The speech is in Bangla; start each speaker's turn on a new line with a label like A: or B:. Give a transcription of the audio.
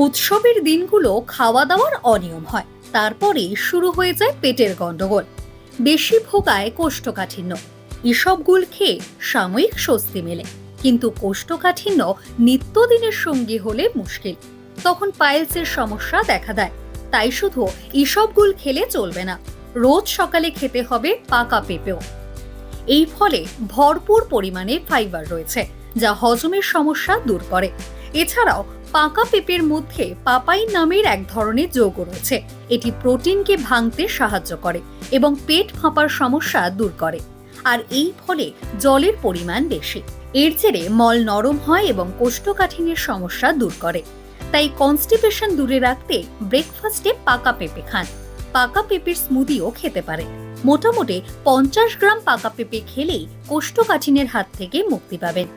A: উৎসবের দিনগুলো খাওয়া দাওয়ার অনিয়ম হয়, তারপরেই শুরু হয়ে যায় পেটের গন্ডগোল। বেশি ভোগায় কোষ্ঠকাঠিন্য। এসবগুল খেয়ে সাময়িক স্বস্তি মেলে, কিন্তু কোষ্ঠকাঠিন্য নিত্যদিনের সঙ্গী হলে মুশকিল। তখন পাইলসের সমস্যা দেখা দেয়। তাই শুধু এসবগুল খেলে চলবে না, রোজ সকালে খেতে হবে পাকা পেঁপেও। এই ফলে ভরপুর পরিমাণে ফাইবার রয়েছে, যা হজমের সমস্যা দূর করে। এছাড়াও পাকা পেঁপের মধ্যে পাপাইন নামের এক ধরনের যৌগ রয়েছে। এটি প্রোটিনকে ভাঙতে সাহায্য করে এবং পেট ফাঁপার সমস্যা দূর করে। আর এই ফলে জলের পরিমাণ বেশি। এর জেরে মল নরম হয় এবং কোষ্ঠকাঠিন্যের সমস্যা দূর করে। তাই কনস্টিপেশন দূরে রাখতে ব্রেকফাস্টে পাকা পেঁপে খান। পাকা পেঁপের স্মুদিও খেতে পারে। মোটামুটি 50 গ্রাম পাকা পেঁপে খেলেই কোষ্ঠকাঠিন্যের হাত থেকে মুক্তি পাবেন।